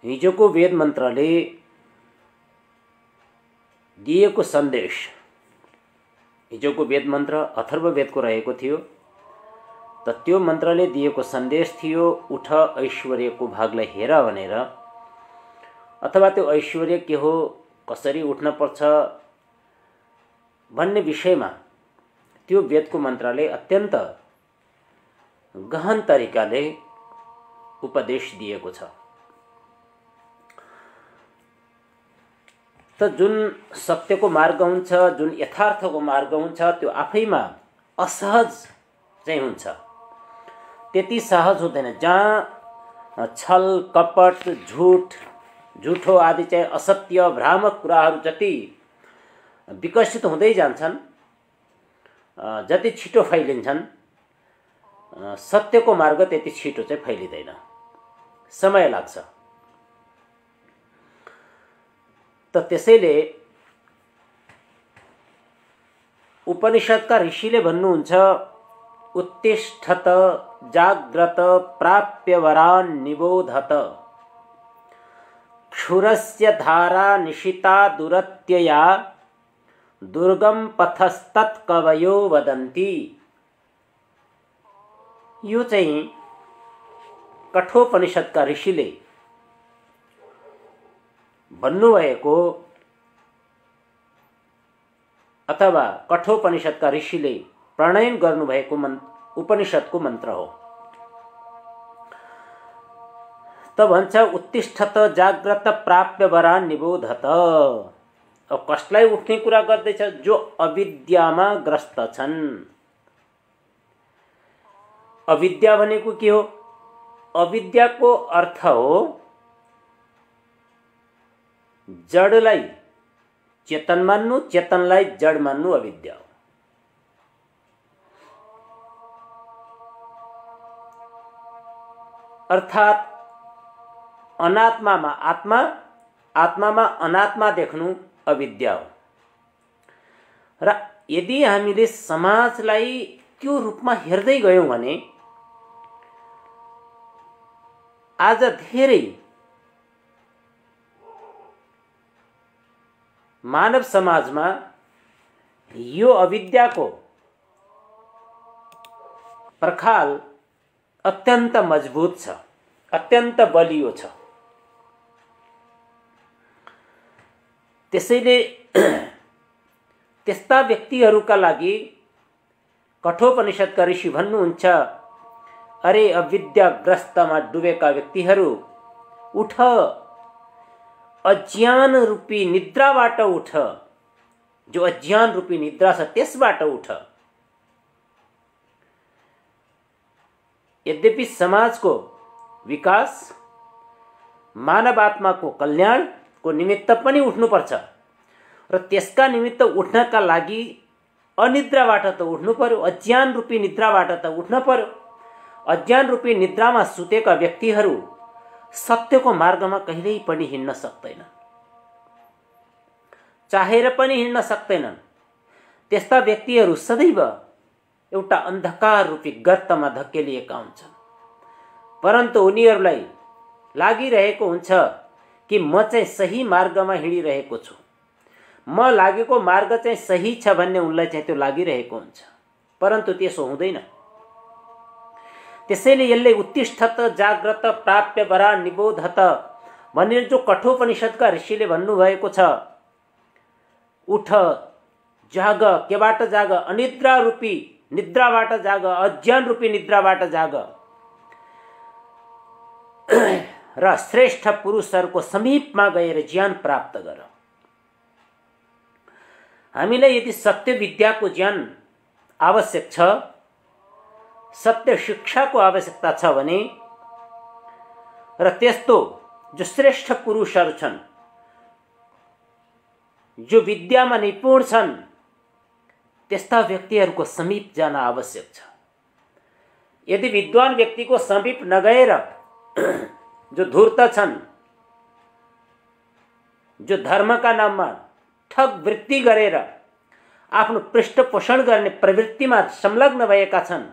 हिजोको वेद मन्त्रले दिएको सन्देश, हिजोको वेद मन्त्र अथर्ववेदको रहेको थियो, त त्यो मन्त्रले दिएको सन्देश थियो उठ ऐश्वर्यको भागलाई हेर भनेर, अथवा त्यो ऐश्वर्य के हो, कसरी उठ्न पर्छ भन्ने विषयमा त्यो वेदको मन्त्रले अत्यन्त गहन तरिकाले उपदेश दिएको छ। त जुन सत्यको मार्ग हुन्छ, जुन यथार्थको मार्ग हुन्छ, त्यो आफैमा असहज चाहिँ हुन्छ, त्यति सहज हुँदैन। जहाँ छल कपट झुठो आदि चाहिँ असत्य भ्रामक कुराहरू जति विकसित हुँदै जान्छन्, जति छिटो फैलिन्छन्, सत्यको मार्ग त्यति छिटो चाहिँ फैलिँदैन, समय लाग्छ। त त्यसैले उपनिषदका ऋषिले भन्नुहुन्छ उत्तिष्ठत जाग्रत प्राप्य वरान् निबोधत क्षुरस्य धारा निशिता दुरत्यया दुर्गम पथस्तत् कवयो वदन्ति। यो चाहिँ कठोपनिषदका ऋषिले भन्नुभएको अथवा कठोपनिषदका ऋषिले प्रणयन गर्नुभएको उपनिषदको मन्त्र हो। त भन्छ उत्तिष्ठत जाग्रत प्राप्य वरान् निबोधत। अब कसलाई उठ्ने कुरा गर्दैछ? जो अविद्यामा ग्रस्त छन्। अविद्या भनेको के हो? अविद्याको अर्थ हो जडलाई चेतन मान्नु, चेतनलाई जड मान्नु अविद्या हो। अर्थात अनात्मामा आत्मा, आत्मामा अनात्मा देख्नु अविद्या हो। र यदि हामीले समाजलाई त्यो रूपमा हेर्दै गयौं भने आज धेरै मानव समाजमा यो अविद्याको पर्खाल अत्यन्त मजबुत छ, अत्यन्त बलियो छ। त्यसैले त्यस्ता व्यक्तिहरूका लागि कठोपनिषदका ऋषि भन्नुहुन्छ, अरे अविद्याग्रस्तमा डुबेका व्यक्तिहरू उठ, अज्ञान रूपी निद्राबाट उठ। जो अज्ञान रूपी निद्रा छ त्यसबाट उठ। यद्यपि समाजको विकास, मानव आत्माको कल्याणको निमित्त पनि उठ्नुपर्छ र त्यसका निमित्त उठ्नका लागि अनिद्राबाट त उठ्नु पर्यो, अज्ञान रूपी निद्राबाट त उठ्न पर्यो। अज्ञान रूपी निद्रामा सुतेका व्यक्तिहरू सत्यको मार्गमा कहिल्यै पनि हिँड्न सक्दैनन्, चाहेर पनि हिँड्न सक्दैनन्। त्यस्ता व्यक्तिहरू सदैव एउटा अन्धकार रूपी गर्तमा धकेलिएका हुन्छन्। परन्तु उनीहरूलाई लागिरहेको हुन्छ कि म चाहिँ सही मार्गमा हिँडिरहेको छु, म लागेको मार्ग चाहिँ सही छ भन्ने उनलाई चाहिँ त्यो लागिरहेको हुन्छ। परन्तु त्यसो हुँदैन। त्यसैले यसले उत्तिष्ठत जाग्रत प्राप्य वरान् निबोधत भनेर जो कठोपनिषदका ऋषिले भन्नुभएको छ, उठ, जाग। केबाट जाग? अनिद्रा रूपी निद्राबाट जाग, अज्ञान रूपी निद्राबाट जाग र श्रेष्ठ पुरुषहरूको समीपमा गएर ज्ञान प्राप्त गर। हामीलाई यदि सत्य विद्याको ज्ञान आवश्यक छ, सत्य शिक्षाको आवश्यकता छ भने र त्यस्तो जो श्रेष्ठ पुरुषहरू छन्, जो विद्यामा निपुण छन्, त्यस्ता व्यक्तिहरूको समीप जान आवश्यक छ। यदि विद्वान व्यक्तिको समीप नगएर जो धूर्त छन्, जो धर्मका नाममा ठग वृत्ति गरेर आफ्नो पृष्ठपोषण गर्ने प्रवृत्तिमा संलग्न भएका छन्,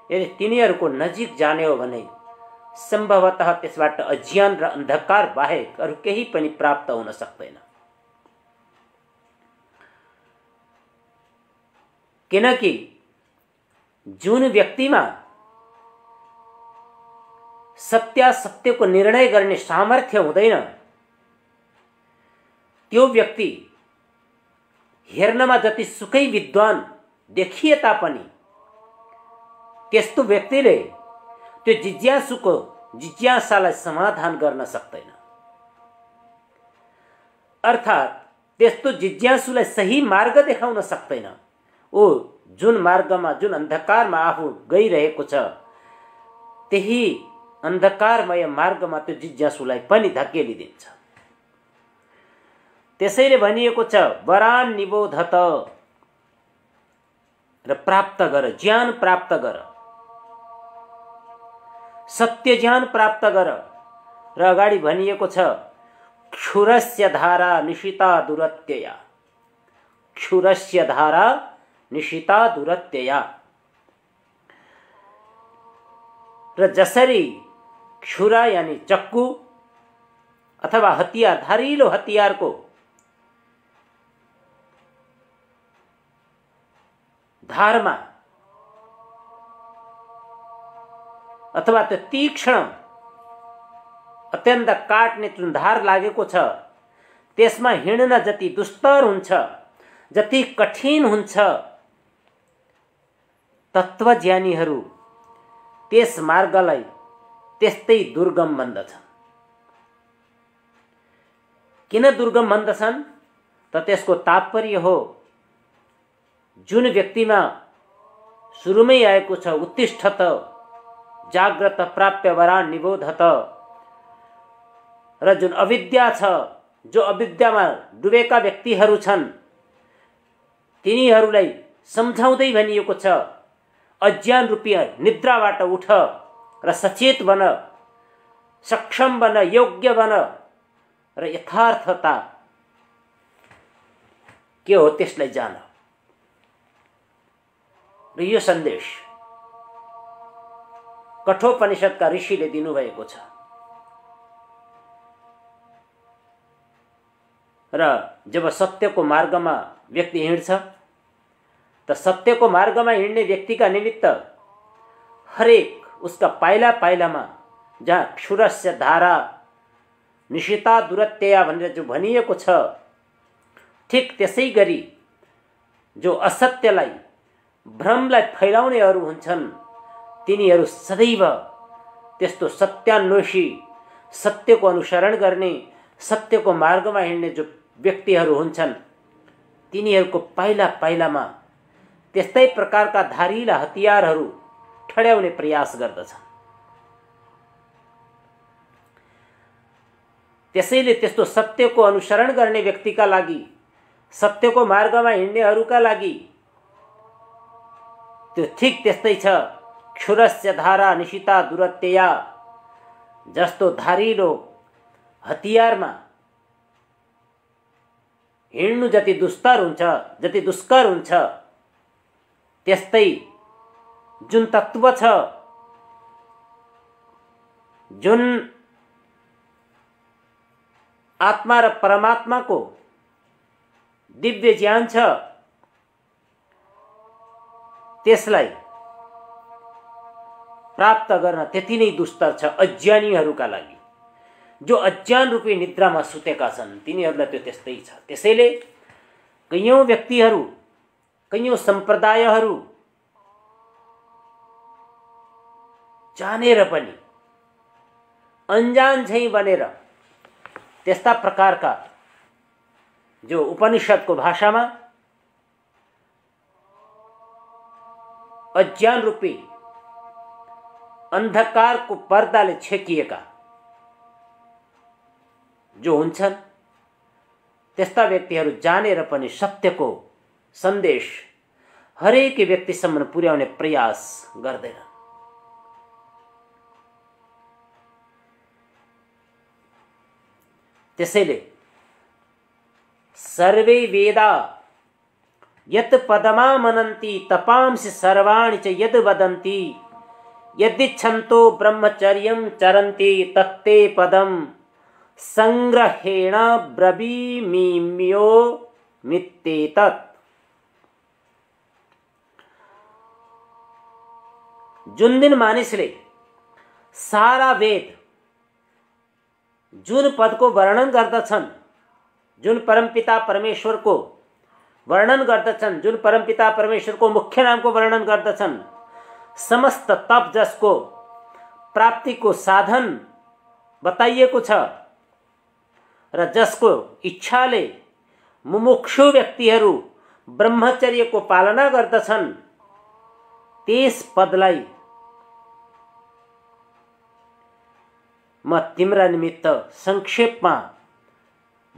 यदि तिनीहरूको नजिक जाने हो भने सम्भवतः त्यसबाट अज्ञान र अन्धकार बाहेक अरू केही पनि प्राप्त हुन सक्दैन। किनकि जुन व्यक्तिमा सत्यासत्यको निर्णय गर्ने सामर्थ्य हुँदैन, त्यो व्यक्ति हेर्नमा जतिसुकै विद्वान देखिए तापनि त्यस्तो व्यक्तिले त्यो जिज्ञासालाई समाधान गर्न सक्दैन। अर्थात् त्यस्तो जिज्ञासुलाई सही मार्ग देखाउन सक्दैन। ओ जुन मार्गमा, जुन अन्धकारमा आफू गइरहेको छ, त्यही अन्धकारमय मार्गमा त्यो जिज्ञासुलाई पनि धकेलिदिन्छ। त्यसैले भनिएको छ वरान निबोधत, र प्राप्त गर, ज्ञान प्राप्त गर, सत्य ज्ञान प्राप्त गर। र अगाडि भनिएको छ क्षुरस्य धारा निशिता दुरत्यया, क्षुरस्य धारा निशिता दुरत्यया। र जसरी क्षुरा यानी चक्कु अथवा हतियार, धारिलो हतियारको धारमा अथवा त्यो तीक्ष्ण अत्यन्त काट्ने जुन धार लागेको छ, त्यसमा हिँड्न जति दुस्तर हुन्छ, जति कठिन हुन्छ, तत्त्वज्ञानीहरू त्यस मार्गलाई त्यस्तै दुर्गम भन्दछन्। किन दुर्गम भन्दछन् त त्यसको तात्पर्य हो जुन व्यक्तिमा सुरुमै आएको छ उत्तिष्ठत जाग्रत प्राप्य वरान निबोधत, र जुन अविद्या छ, जो अविद्यामा डुबेका व्यक्तिहरू छन्, तिनीहरूलाई सम्झाउँदै भनिएको छ अज्ञान रूपी निद्राबाट उठ र सचेत बन, सक्षम बन, योग्य बन, र यथार्थता के हो त्यसलाई जान। र यो सन्देश कठोपनिषदका ऋषिले दिनुभएको छ। र जब सत्यको मार्गमा व्यक्ति हिँड्छ त सत्यको मार्गमा हिँड्ने व्यक्तिका निमित्त हरेक उसका पाइला पाइलामा जहाँ क्षुरस्य धारा निशिता दुरत्यया भनेर जो भनिएको छ, ठिक त्यसै गरी जो असत्यलाई, भ्रमलाई फैलाउनेहरू हुन्छन्, तिनीहरू सदैव त्यस्तो सत्यान्वेषी, सत्यको अनुसरण गर्ने, सत्यको मार्गमा हिँड्ने जो व्यक्तिहरू हुन्छन्, तिनीहरूको पाइला पाइलामा त्यस्तै प्रकारका धारिला हतियारहरू ठड्याउने प्रयास गर्दछन्। त्यसैले त्यस्तो सत्यको अनुसरण गर्ने व्यक्तिका लागि, सत्यको मार्गमा हिँड्नेहरूका लागि त्यो ठिक त्यस्तै छ। क्षुरस्य धारा निशिता दुरत्यया, जस्तो धारिलो हतियारमा हिँड्नु जति दुस्तर हुन्छ, जति दुष्कर हुन्छ, त्यस्तै जुन तत्त्व छ, जुन आत्मा र परमात्माको दिव्य ज्ञान छ, त्यसलाई प्राप्त गर्न त्यति नै दुस्तर छ अज्ञानीहरूका लागि। जो अज्ञान रूपी निद्रामा सुतेका छन्, तिनीहरूलाई त्यो त्यस्तै छ। त्यसैले कैयौं व्यक्तिहरू, कैयौं सम्प्रदायहरू जानेर पनि अनजान झैं बनेर त्यस्ता प्रकारका जो उपनिषदको भाषामा अज्ञान रूपी अन्धकारको पर्दाले छेकिएका जो हुन्छन्, त्यस्ता व्यक्तिहरू जानेर पनि सत्यको सन्देश हरेक व्यक्तिसम्म पुर्याउने प्रयास गर्दैनन्। त्यसैले सर्वे वेदा यत् पदमा मनन्ति तपांसि सर्वाणि च यद् वदन्ति यदिच्छन्तो ब्रह्मचर्यं चरन्ति तत्ते पदम संग्रहेण ब्रवीमिम्यो मित्येतत्। जुन दिन मानिसले सारा वेद जुन पद को वर्णन गर्दछन्, जुन परमपिता परमेश्वर को वर्णन गर्दछन्, जुन परमपिता परमेश्वर को मुख्य नाम को वर्णन गर्दछन्, समस्त तप जसको प्राप्ति को साधन बताइएको छ र जसको इच्छाले मुमुक्षु व्यक्तिहरू ब्रह्मचर्य को पालना गर्दछन्, त्यस पदलाई म तिम्रा निमित्त संक्षेपमा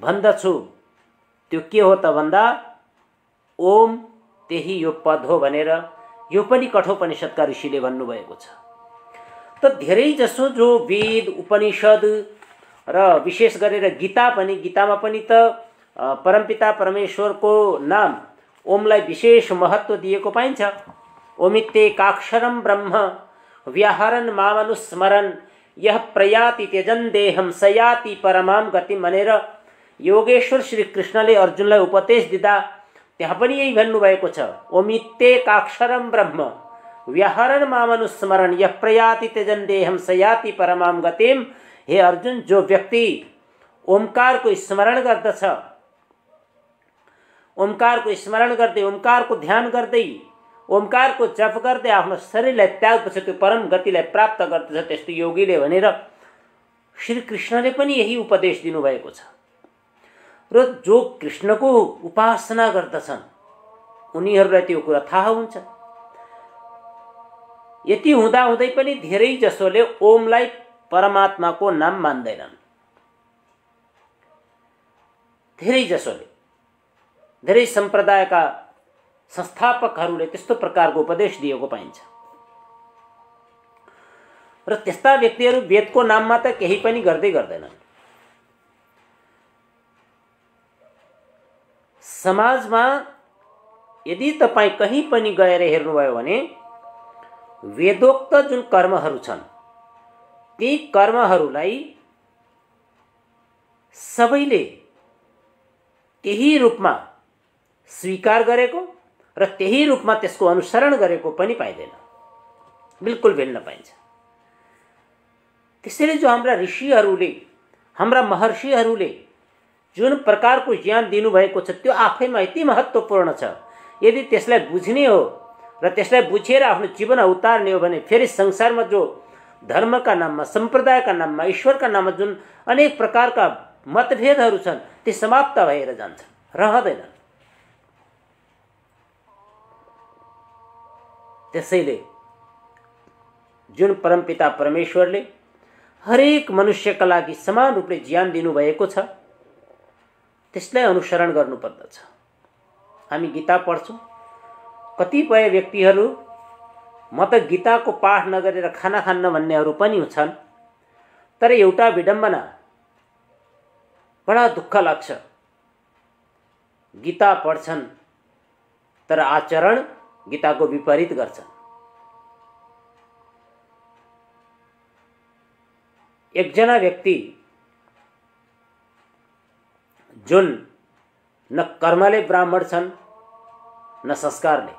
भन्दछु। त्यो के हो त भन्दा ओम त्यही यो पद हो भनेर यो पनि कठोपनिषदका ऋषिले भन्नुभएको छ। त धेरै जसो जो वेद उपनिषद र विशेष गरेर गीता पनि, गीतामा पनि त परमपिता परमेश्वरको नाम ओमलाई विशेष महत्व दिएको पाइन्छ। ओमित्येकाक्षरं ब्रह्म व्याहरन् मामनुस्मरन् यह प्रयाति त्यजन देहम सयाति परमां गति भनेर योगेश्वर श्री कृष्णले अर्जुनलाई उपदेश दिँदा त्यहाँ पनि यही भन्नुभएको छ। ओमित्येकाक्षरं ब्रह्म व्याहरन् मामनुस्मरन् यह प्रयाति त्यजन देहम सयाति परमां गतिम। हे अर्जुन, जो व्यक्ति ओमकार को स्मरण गर्दछ, ओमकार को स्मरण गर्दै, ओमकार को ध्यान गर्दै, ओमकार को जप गर्दै आफ्नो शरीरलाई त्यागेपछि त्यो परम गतिलाई प्राप्त गर्दछ, त्यस्तो योगीले भनेर श्री कृष्णले पनि यही उपदेश दिनुभएको छ। र जो कृष्णको उपासना गर्दछन् उनीहरूलाई त्यो कुरा थाहा हुन्छ। यति हुँदा हुँदै पनि धेरै जसोले ओमलाई परमात्माको नाम मान्दैनन्। धेरै जसोले, धेरै सम्प्रदायका संस्थापकहरूले त्यस्तो प्रकारको उपदेश दिएको पाइन्छ। र त्यस्ता व्यक्तिहरू वेदको नाममा त केही पनि गर्दै गर्दैनन्। समाजमा यदि तपाईं कहीँ पनि गएर हेर्नुभयो भने वेदोक्त जुन कर्महरू छन् ती कर्महरूलाई सबैले त्यही रूपमा स्वीकार गरेको र त्यही रूपमा त्यसको अनुसरण गरेको पनि पाइँदैन, बिल्कुल भिन्न पाइन्छ। त्यसैले जो हाम्रा ऋषिहरूले, हाम्रा महर्षिहरूले जुन प्रकारको ज्ञान दिनुभएको छ त्यो आफैमा यति महत्त्वपूर्ण छ। यदि त्यसलाई बुझ्ने हो र त्यसलाई बुझेर आफ्नो जीवन उतार्ने हो भने फेरि संसारमा जो धर्मका नाममा, सम्प्रदायका नाममा, ईश्वरका नाममा जुन अनेक प्रकारका मतभेदहरू छन् ती समाप्त भएर जान्छन्, रहँदैनन्। त्यसैले जुन परमपिता परमेश्वरले हरेक मनुष्यका लागि समान रूपले ज्ञान दिनुभएको छ त्यसलाई अनुसरण गर्नुपर्दछ। हामी गीता पढ्छौँ, कतिपय व्यक्तिहरू म त गीताको पाठ नगरेर खाना खान्न भन्नेहरू पनि छन्। तर एउटा विडम्बना, बडा दुःख लाग्छ, गीता पढ्छन् तर आचरण गीताको विपरीत गर्छन्। एकजना व्यक्ति जुन न कर्मले ब्राह्मण छन् न संस्कारले,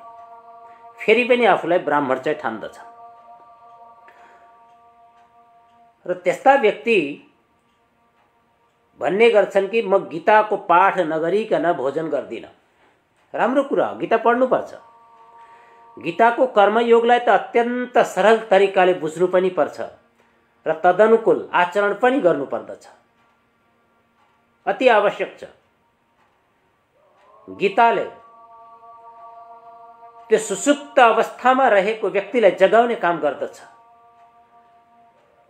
फेरि पनि आफूलाई ब्राह्मण चाहिँ ठान्दछ। र त्यस्ता व्यक्ति भन्ने गर्छन् कि म गीताको पाठ नगरिकन भोजन गर्दिनँ। राम्रो कुरा हो, गीता पढ्नुपर्छ। गीताको कर्मयोगलाई त अत्यन्त सरल तरिकाले बुझ्नु पनि पर्छ र तदनुकूल आचरण पनि गर्नुपर्दछ, अति आवश्यक छ। गीताले त्यो सुसुप्त अवस्थामा रहेको व्यक्तिलाई जगाउने काम गर्दछ।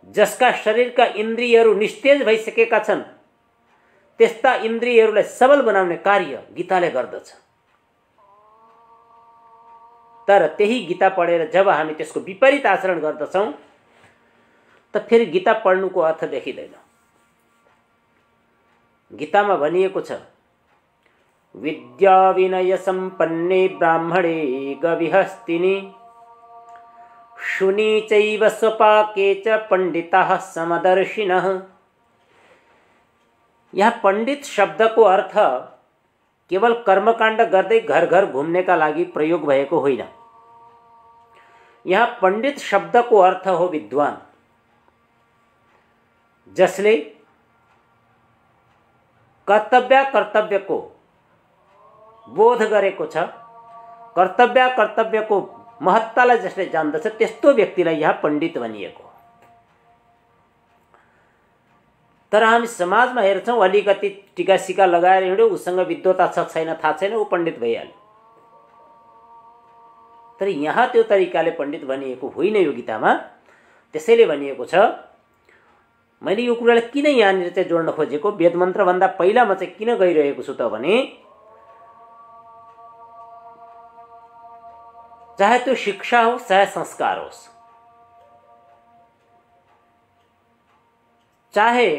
जसका शरीरका इन्द्रियहरू निस्तेज भइसकेका छन् त्यस्ता इन्द्रियहरूलाई सबल बनाउने कार्य गीताले गर्दछ। तर त्यही गीता पढेर जब हामी त्यसको विपरीत आचरण गर्दछौँ त फेरि गीता पढ्नुको अर्थ देखिँदैन। गीतामा भनिएको छ, विद्या विनय सम्पन्ने ब्राह्मणे गविहस्तिनि शुनि चैव स्वपाके च पण्डिताः समदर्शिनः। यहाँ पण्डित शब्दको अर्थ केवल कर्मकाण्ड गर्दै घर घर घुम्नेका लागि प्रयोग भएको होइन। यहाँ पण्डित शब्दको अर्थ हो विद्वान, जसले कर्तव्यको बोध गरेको छ, कर्तव्यको महत्तालाई जसले जान्दछ त्यस्तो व्यक्तिलाई यहाँ पण्डित भनिएको। तर हामी समाजमा हेर्छौं अलिकति टीकासिका लगाएर हिँड्यो, उसँग विद्वता छ छैन थाहा छैन, ऊ पण्डित भइहाल्यो। तर यहाँ त्यो तरिकाले पण्डित भनिएको होइन यो गीतामा। त्यसैले भनिएको छ, मैले यो कुरालाई किन यहाँनिर चाहिँ जोड्न खोजेको, वेद मन्त्र भन्दा पहिला म चाहिँ किन गइरहेको छु त भने चाहे त्यो शिक्षा हो चाहे संस्कार होस्, चाहे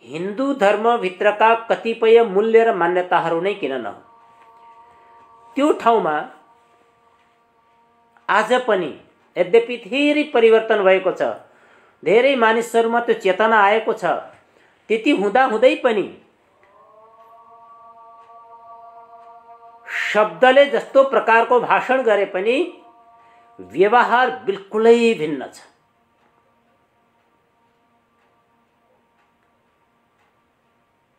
हिन्दू धर्मभित्रका कतिपय मूल्य र मान्यताहरू नै किन नहो, त्यो ठाउँमा आज पनि यद्यपि धेरै परिवर्तन भएको छ, धेरै मानिसहरूमा त्यो चेतना आएको छ, त्यति हुँदाहुँदै पनि शब्दले जस्तो प्रकारको भाषण गरे पनि व्यवहार बिल्कुलै भिन्न छ।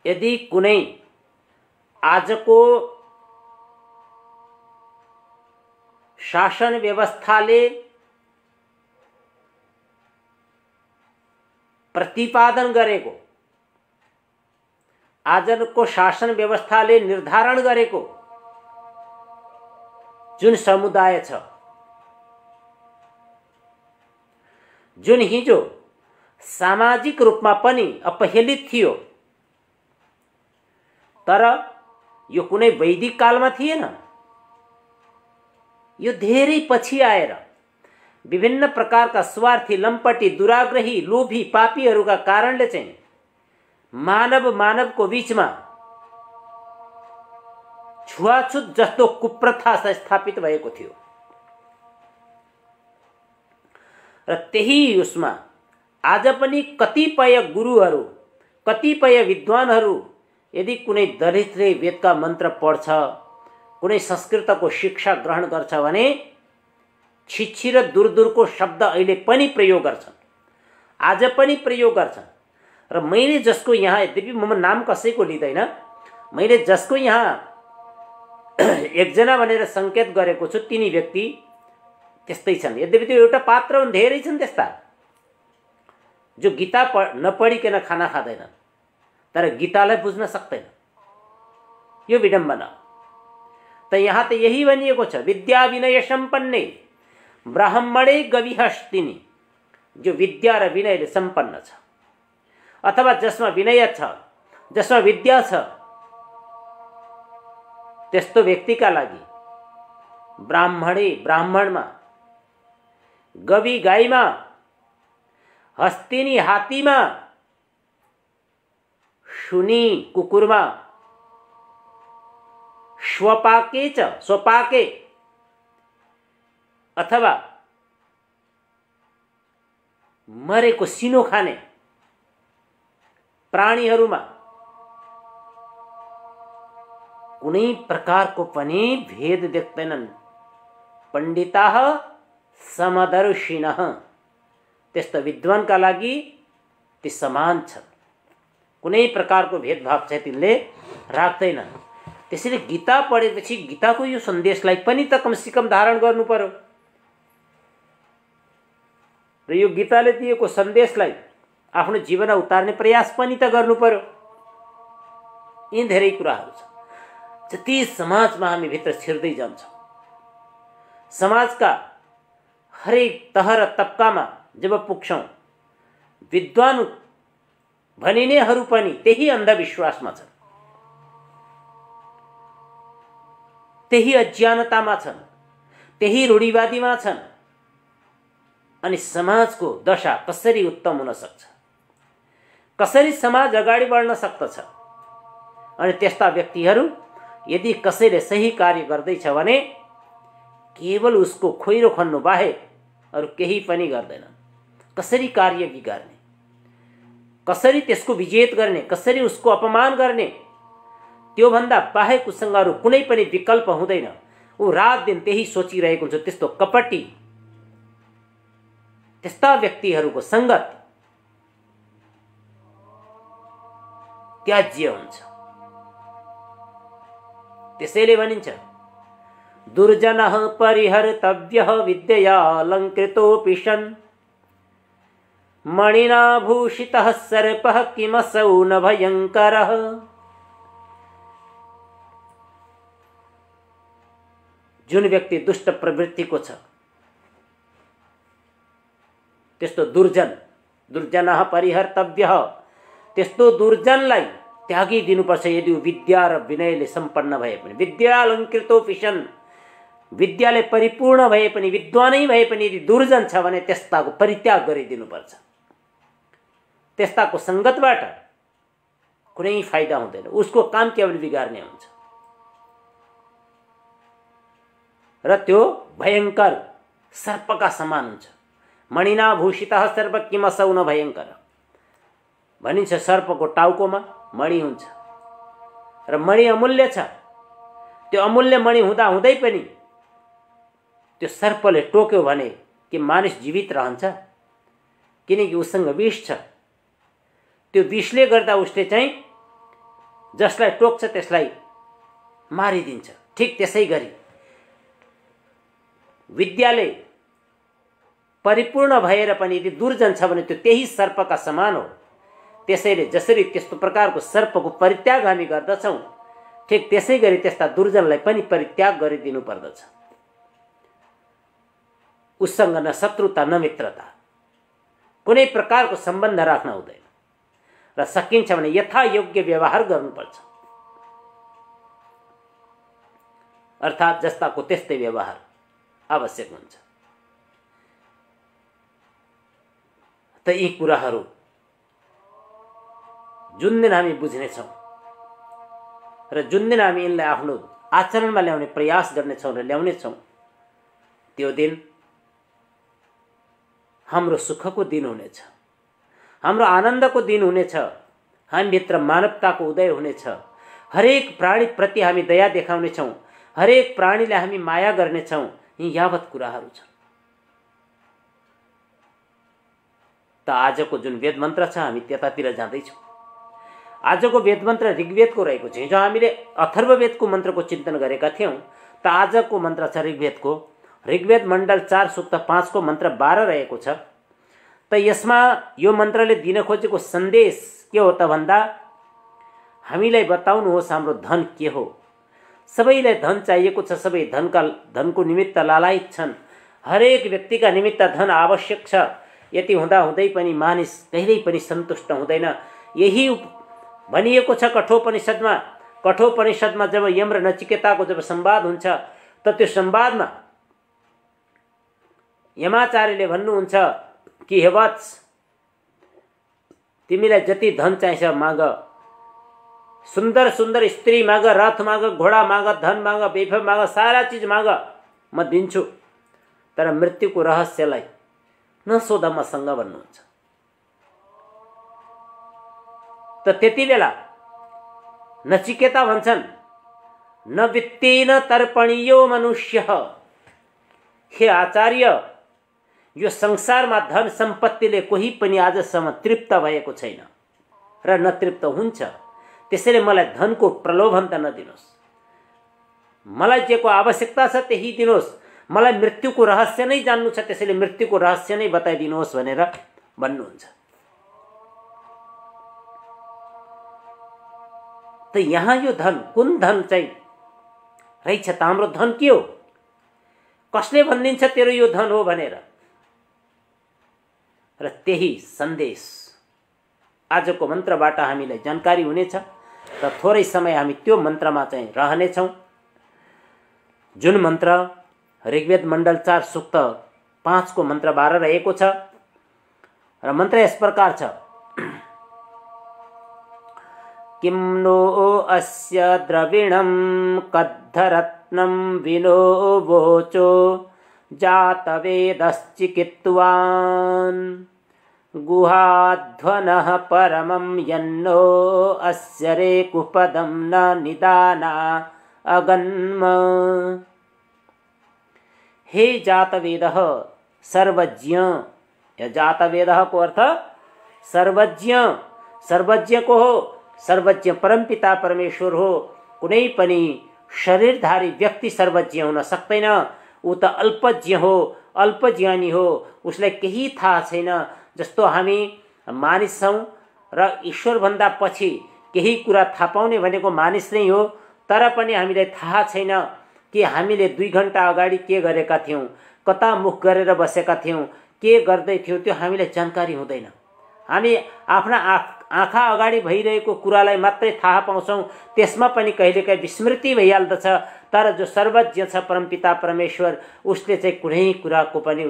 यदि कुनै आजको शासन व्यवस्थाले प्रतिपादन गरेको, आजको शासन व्यवस्थाले निर्धारण गरेको जुन समुदाय छ, जुन हिजो सामाजिक रूपमा पनि अपहेलित थियो, तर यो कुनै वैदिक कालमा थिएन। यो धेरै पछि आएर विभिन्न प्रकारका स्वार्थी, लम्पटी, दुराग्रही, लोभी, पापीहरूका कारणले चाहिँ मानवको बीचमा छुवाछुत जस्तो कुप्रथा स्थापित भएको थियो। र त्यही उसमा आज पनि कतिपय गुरुहरू, कतिपय विद्वानहरू यदि कुनै दलितले वेदका मन्त्र पढ्छ, कुनै संस्कृतको शिक्षा ग्रहण गर्छ भने छिछि र दूरको शब्द अहिले पनि प्रयोग गर्छन्, आज पनि प्रयोग गर्छन्। र मैले जसको यहाँ, यद्यपि म नाम कसैको लिँदैन, मैले जसको यहाँ एकजना भनेर संकेत गरेको छु, तिनी व्यक्ति त्यस्तै छन्। यद्यपि त्यो एउटा पात्र हुन्, धेरै छन् त्यस्ता जो गीता नपढिकन खाना खाँदैनन् तर गीतालाई बुझ्न सक्दैन। यो विडम्बना। त यहाँ त यही भनिएको छ, विद्या विनय सम्पन्ने ब्राह्मणे गविहस्तिनी, जो विद्या र विनयले सम्पन्न छ अथवा जसमा विनय छ, जसमा विद्या छ, त्यस्तो व्यक्तिका लागि ब्राह्मणे, ब्राह्मणमा, गवि गाईमा, हस्तिनी हात्तीमा, शुनि कुकुरमा, स्वपाके च, स्वपाके अथवा मरेको सिनो खाने प्राणीहरूमा कुनै प्रकारको पनि भेद देख्दैनन्। पण्डिताः समदर्शिनः, त्यस्ता विद्वानका लागि ती समान छन्, कुनै प्रकारको भेदभाव चाहिँ तिनले राख्दैनन्। त्यसैले गीता पढेपछि गीताको यो सन्देशलाई पनि त कमसेकम धारण गर्नु पर्यो र यो गीताले दिएको सन्देशलाई आफ्नो जीवनमा उतार्ने प्रयास पनि त गर्नु पर्यो। यी धेरै कुराहरू छन्। जति समाजमा हामी भित्र छिर्दै जान्छौँ, समाजका हरेक तह र तबकामा जब पुग्छौँ, विद्वान भनिनेहरू पनि त्यही अन्धविश्वासमा छन्, त्यही अज्ञानतामा छन्, त्यही रूढिवादीमा छन्। अनि समाजको दशा कसरी उत्तम हुन सक्छ, कसरी समाज अगाडि बढ्न सक्दछ? अनि त्यस्ता व्यक्तिहरू यदि कसैले सही कार्य गर्दैछ भने केवल उसको खोइरो खन्नु बाहेक अरू केही पनि गर्दैन। कसरी कार्य गर्ने, कसरी त्यसको विजेत गर्ने, कसरी उसको अपमान गर्ने, त्यो भन्दा बाहेक उसँग अरू कुनै पनि विकल्प हुँदैन। ऊ रात दिन त्यही सोचिरहेको हुन्छ। त्यस्तो कपटी, त्यस्ता व्यक्तिहरूको संगत त्याज्य हुन्छ। त्यसैले भनिन्छ दुर्जनः परिहर्तव्यः विद्यया अलङ्कृतोऽपि सन् मणिना भूषितः सर्पः किमसौ न भयङ्करः। जुन व्यक्ति दुष्ट प्रवृत्तिको छ त्यस्तो दुर्जनः परिहर्तव्यः, त्यस्तो दुर्जनलाई त्यागिदिनुपर्छ। यदि विद्या र विनयले सम्पन्न भए पनि, विद्या अलङ्कृतोऽपि सन्, विद्याले परिपूर्ण भए पनि, विद्वानै भए पनि यदि दुर्जन छ भने त्यस्ताको परित्याग गरिदिनुपर्छ। त्यस्ताको संगतबाट कुनै फाइदा हुँदैन। उसको काम केवल बिगार्ने हुन्छ र त्यो भयङ्कर सर्पका समान हुन्छ। मणिना भूषितः सर्प किमसौ न भयङ्कर भनिन्छ। सर्पको टाउकोमा मणि हुन्छ र मणि अमूल्य छ। त्यो अमूल्य मणि हुँदा हुँदै पनि त्यो सर्पले टोक्यो भने के मानिस जीवित रहन्छ? किनकि उसँग विष छ। त्यो विषले गर्दा उसले चाहिँ जसलाई टोक्छ त्यसलाई मारिदिन्छ। ठिक त्यसै गरी विद्याले परिपूर्ण भएर पनि यदि दुर्जन छ भने त्यो त्यही सर्पका समान हो। त्यसैले जसरी त्यस्तो प्रकारको सर्पको परित्याग हामी गर्दछौँ, ठिक त्यसै गरी त्यस्ता दुर्जनलाई पनि परित्याग गरिदिनु पर्दछ। उसँग न शत्रुता न मित्रता, कुनै प्रकारको सम्बन्ध राख्न हुँदैन र सकिन्छ भने यथा योग्य व्यवहार गर्नुपर्छ। अर्थात् जस्ताको त्यस्तै व्यवहार आवश्यक हुन्छ। त यी कुराहरू जुन दिन हामी बुझ्नेछौँ र जुन दिन हामी यिनलाई आफ्नो आचरणमा ल्याउने प्रयास गर्नेछौँ र ल्याउनेछौँ, त्यो दिन हाम्रो सुखको दिन हुनेछ, हाम्रो आनन्दको दिन हुनेछ। हामीभित्र मानवताको उदय हुनेछ। हरेक प्राणीप्रति हामी दया देखाउनेछौँ, हरेक प्राणीलाई हामी माया गर्नेछौँ। यी यावत कुराहरू छन्। त आजको जुन वेद मन्त्र छ हामी त्यतातिर जाँदैछौँ। आजको वेद मन्त्र ऋग्वेदको रहेको छ। हिजो हामीले अथर्ववेदको मन्त्रको चिन्तन गरेका थियौँ। त आजको मन्त्र छ ऋग्वेदको। ऋग्वेद मण्डल 4 सूक्त 5 को मन्त्र 12 रहेको छ। त यसमा यो मन्त्रले दिन खोजेको सन्देश के हो त भन्दा हामीलाई बताउनुहोस् हाम्रो धन के हो। सबैलाई धन चाहिएको छ, सबै धनको निमित्त लालायित छन्। हरेक व्यक्तिका निमित्त धन आवश्यक छ। यति हुँदा हुँदै पनि मानिस कहिल्यै पनि सन्तुष्ट हुँदैन। यही भनिएको छ कठोपनिषदमा। कठोपनिषदमा जब यम र नचिकेताको जब संवाद हुन्छ त त्यो संवादमा यमाचार्यले भन्नुहुन्छ कि हे वत्स, तिमीलाई जति धन चाहिन्छ माग, सुन्दर सुन्दर स्त्री माग, रथ माग, घोडा माग, धन माग, वैभव माग, सारा चीज माग, म दिन्छु। तर मृत्युको रहस्यलाई नसोध मसँग भन्नुहुन्छ। त त्यति बेला नचिकेता भन्छन् न वित्तेन तर्पणीयो मनुष्य। हे आचार्य, यो संसारमा धन सम्पत्तिले कोही पनि आजसम्म तृप्त भएको छैन र न तृप्त हुन्छ। त्यसैले मलाई धनको प्रलोभन त नदिनुहोस्। मलाई जेको आवश्यकता छ त्यही दिनुहोस्। मलाई मृत्युको रहस्य नै जान्नु छ, त्यसैले मृत्युको रहस्य नै बताइदिनुहोस् भनेर भन्नुहुन्छ। त यहाँ यो धन कुन धन चाहिँ रहेछ त? हाम्रो धन के हो? कसले भनिदिन्छ तेरो यो धन हो भनेर? र त्यही सन्देश आजको मन्त्रबाट हामीलाई जानकारी हुनेछ। र थोरै समय हामी त्यो मन्त्रमा चाहिँ रहनेछौँ। जुन मन्त्र ऋग्वेद मण्डल 4 सूक्त 5 को मन्त्र 12 रहेको छ। र मन्त्र यस प्रकार छ। किं नो अस्य द्रविणं कद्धरत् रत्नं विनो वोचो जातवेदश्चिकित्वान् गुहाध्वनः परमं यन्नो अस्य रेकुपदं न निदाना अगन्म। हे जातवेदः सर्वज्ञ, या जातवेदः को अर्थ सर्वज्ञ, सर्वज्ञ को हो, सर्वज्ञ परमपिता परमेश्वर हो। कुनै पनि शरीरधारी व्यक्ति सर्वज्ञ हुन सक्दैन। ऊ त अल्पज्ञ हो, अल्पज्ञानी हो, उसलाई केही थाहा छैन। जस्तो हामी मानिस छौँ र ईश्वरभन्दा पछि केही कुरा थाहा पाउने भनेको मानिस नै हो। तर पनि हामीलाई थाहा छैन कि हामीले 2 घण्टा अगाडि के गरेका थियौँ, कता मुख गरेर बसेका थियौँ, के गर्दै थियौँ, त्यो हामीलाई जानकारी हुँदैन। हामी आफ्ना आँखा अगाडि भइरहेको कुरालाई मात्रै थाहा पाउँछौँ, त्यसमा पनि कहिलेकाहीँ विस्मृति भइहाल्दछ। तर जो सर्वज्ञ छ परमपिता परमेश्वर, उसले चाहिँ कुनै कुराको पनि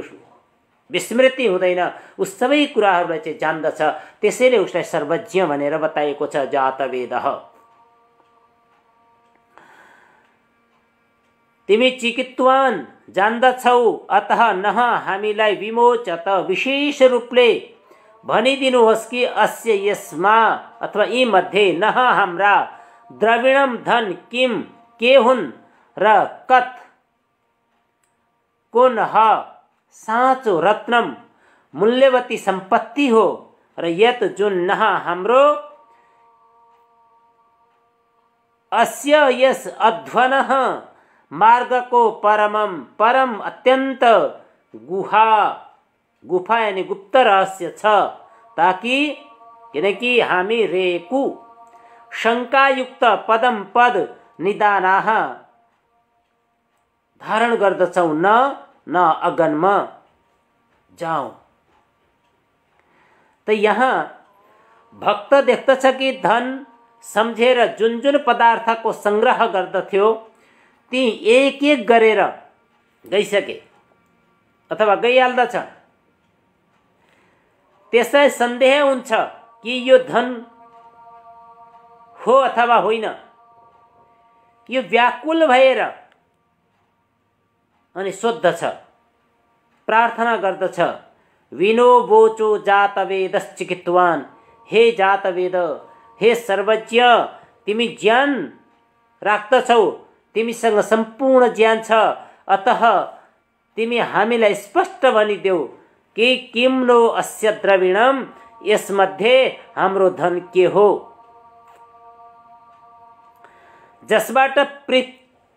विस्मृति हुँदैन, उस सबै कुराहरूलाई चाहिँ जान्दछ। त्यसैले उसलाई सर्वज्ञ भनेर बताइएको छ जातवेदः। तिमी चिकित्वान जान्दछौ, अतः नह हामीलाई विमोचत विशेष रूपले भनिदिनुहोस् कि अस्य यसमा अथवा यी मध्ये नह हाम्रा द्रविणम धन किम के हुन् र कत कुन ह साँचो रत्नम मूल्यवती सम्पत्ति हो र यत जुन नह हाम्रो अस्य यस अध्वनः मार्गको परम अत्यन्त गुफा यानी गुप्त रहस्य छ। ताकि किनकि हामी रेकु शङ्कायुक्त पदम पद निदानाः धारण गर्दछौ, न अगन्म जाऊ। त यहाँ भक्त देख्दछ कि धन सम्झेर जुन जुन पदार्थको संग्रह गर्दथ्यो ती एक एक गरेर गइसके अथवा गइहाल्दछ। त्यसलाई सन्देह हुन्छ कि यो धन हो अथवा होइन। यो व्याकुल भएर अनि सोध्दछ, प्रार्थना गर्दछ, विनो बोचो जातवेदश्चिकित्वान्, हे जातवेद, हे सर्वज्ञ, तिमी ज्ञान राख्दछौ, तिमीसँग सम्पूर्ण ज्ञान छ। अतः तिमी हामीलाई स्पष्ट भनिदेऊ कि किम नो अस्य द्रविणम, यसमध्ये हाम्रो धन के हो, जसबाट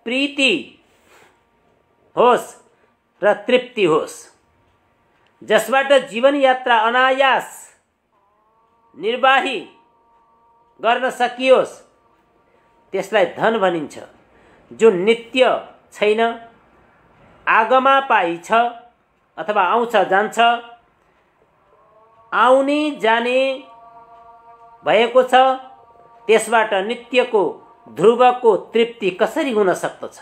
प्रीति होस् र तृप्ति होस्, जसबाट जीवन यात्रा अनायास निर्वाही गर्न सकियोस्, त्यसलाई धन भनिन्छ। जो नित्य छैन, आगमा पाइछ अथवा आउँछ जान्छ, आउने जाने भएको छ, त्यसबाट नित्यको ध्रुवको तृप्ति कसरी हुन सक्दछ।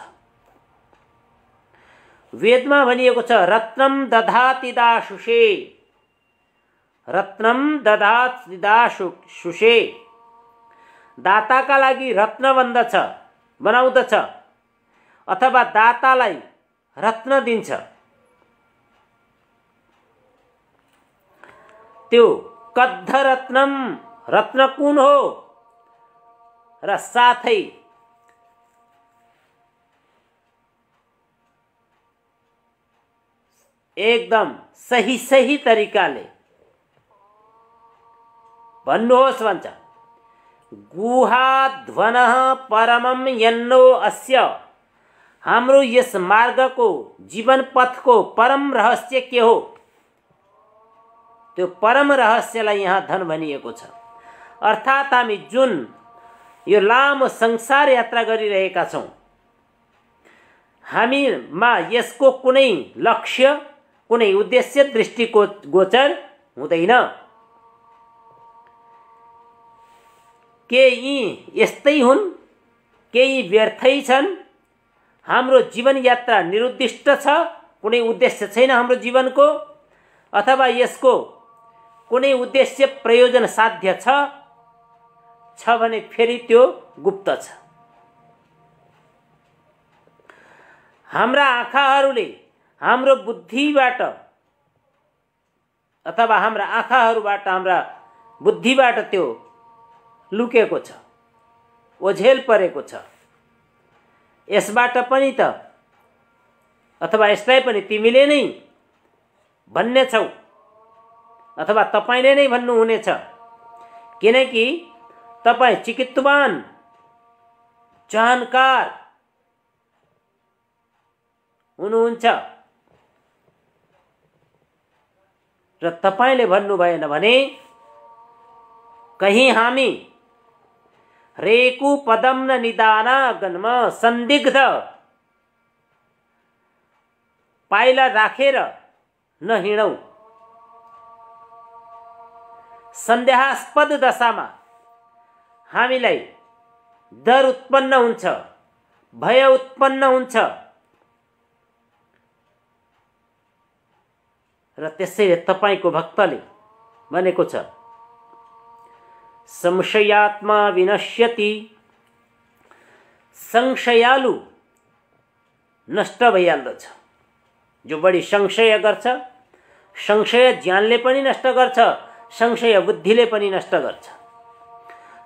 वेदमा भनिएको छ, रत्नम दधाति दाशुषे, रत्नम दधाति दाशुषे, दाताका लागि रत्न बन्दछ, बनाउँदछ अथवा दातालाई रत्न दिन्छ। त्यो कद्ध रत्नम, रत्न कुन हो र साथै एकदम सही तरिकाले भन्नुहोस् भन्छ। गुहाध्वनः परमं यन्नो अस्य, हाम्रो यस मार्गको जीवन पथको परम रहस्य के हो, त्यो परम रहस्यलाई यहाँ धन भनिएको छ। अर्थात् हामी जुन यो लामो संसार यात्रा गरिरहेका छौँ, हामीमा यसको कुनै लक्ष्य, कुनै उद्देश्य दृष्टिको गोचर हुँदैन। के यी यस्तै हुन्, के यी व्यर्थै छन्, हाम्रो जीवन यात्रा निरुद्दिष्ट छ, कुनै उद्देश्य छैन हाम्रो जीवनको, अथवा यसको कुनै उद्देश्य प्रयोजन साध्य छ भने फेरि त्यो गुप्त छ। हाम्रा आँखाहरूले हाम्रो बुद्धिबाट अथवा हाम्रा आँखाहरूबाट हाम्रा बुद्धिबाट त्यो लुकेको छ, ओझेल परेको छ। यसबाट पनि त अथवा यसलाई पनि तिमीले नै भन्ने छौ अथवा तपाईले नै भन्नुहुनेछ, किनकि तपाई चिकित्सवान जानकार हुनुहुन्छ र तपाईले भन्नु भएन भने कहीं हामी रेकु पदम न निदाना गन्म संदिग्ध पाइला राखेर नहिँडौ। संदेहास्पद दशामा हामीलाई डर उत्पन्न हुन्छ, भय उत्पन्न हुन्छ र त्यसैले तपाईको भक्तले भनेको छ संशयात्मा विनश्यति, संशयालु नष्ट भइहाल्दछ। जो बढी संशय गर्छ, संशय ज्ञानले पनि नष्ट गर्छ, संशय बुद्धिले पनि नष्ट गर्छ।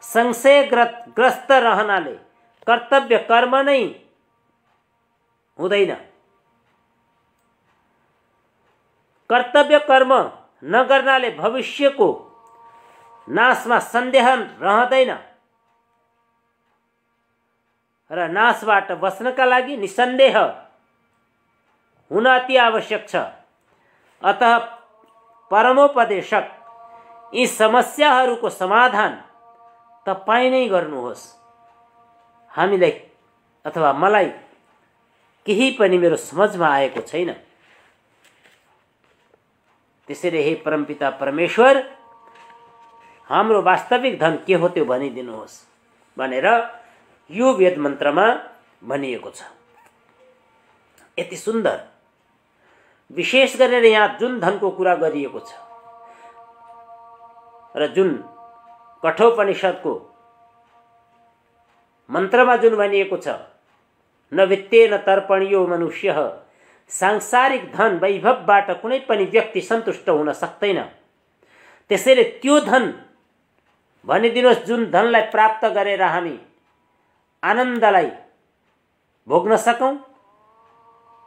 संशयग्रस्त रहनाले कर्तव्य कर्म नै हुँदैन। कर्तव्य कर्म नगर्नाले भविष्यको नाशमा सन्देह रहँदैन र नाशबाट बच्नका लागि निसन्देह हुन अति आवश्यक छ। अतः परमोपदेशक यी समस्याहरूको समाधान तपाई नै गर्नुहोस्। हामीलाई अथवा मलाई केही पनि मेरो समझमा आएको छैन। त्यसैले हे परमपिता परमेश्वर, हाम्रो वास्तविक धन के हो त्यो भनिदिनुहोस् भनेर यो वेद मन्त्रमा भनिएको छ। यति सुन्दर, विशेष गरेर यहाँ जुन धनको कुरा गरिएको छ र जुन कठोपनिषदको मन्त्रमा जुन भनिएको छ, न वित्तेन तर्पणीयो मनुष्यः, सांसारिक धन वैभवबाट कुनै पनि व्यक्ति सन्तुष्ट हुन सक्दैन। त्यसैले त्यो धन भनिदिनुहोस् जुन धनलाई प्राप्त गरेर हामी आनन्दलाई भोग्न सकौं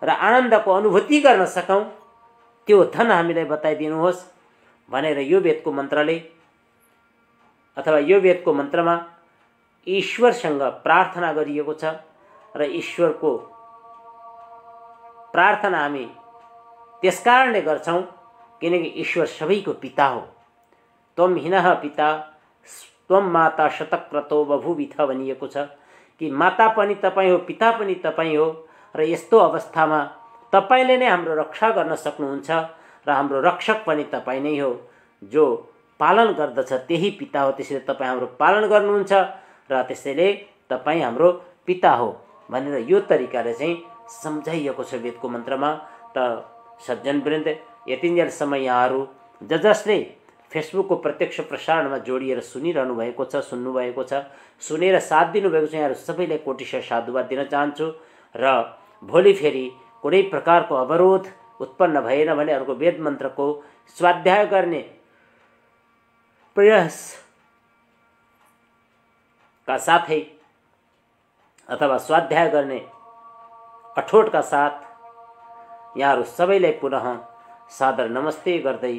र आनन्दको अनुभूति गर्न सकौं, त्यो धन हामीलाई बताइदिनुहोस् भनेर यो वेदको मन्त्रले अथवा यो वेदको मन्त्रमा ईश्वरसँग प्रार्थना गरिएको छ र ईश्वरको प्रार्थना हामी त्यसकारणले गर्छौं किनकि ईश्वर सबैको पिता हो। त्वम हिनः पिता त्वम माता शतक्रतो बभूविथ भनिएको छ कि माता पनि तपाई हो, पिता पनि तपाई हो र यस्तो अवस्थामा तपाईले नै हाम्रो रक्षा गर्न सक्नुहुन्छ र हाम्रो रक्षक पनि तपाई नै हो। जो पालन गर्दछ त्यही पिता हो, त्यसैले तपाई हाम्रो पालन गर्नुहुन्छ र त्यसैले तपाई हाम्रो पिता हो भनेर यो तरिकाले चाहिँ सम्झाइएको छ वेदको मन्त्रमा। त सज्जनवृन्द, यतिन्जेलसम्म यहाँहरू जसले फेसबुकको प्रत्यक्ष प्रसारणमा जोडिएर सुनिरहनु भएको छ, सुन्नु भएको छ, सुनेर साथ दिनुभएको छ, यहाँहरू सबैलाई कोटिशः साधुवाद दिन चाहन्छु र भोलि फेरि कुनै प्रकारको अवरोध उत्पन्न भएन भने अर्को वेद मन्त्रको स्वाध्याय गर्ने प्रयास का साथै अथवा स्वाध्याय गर्ने अठोटका साथ यहाँहरू सबैलाई पुनः सादर नमस्ते गर्दै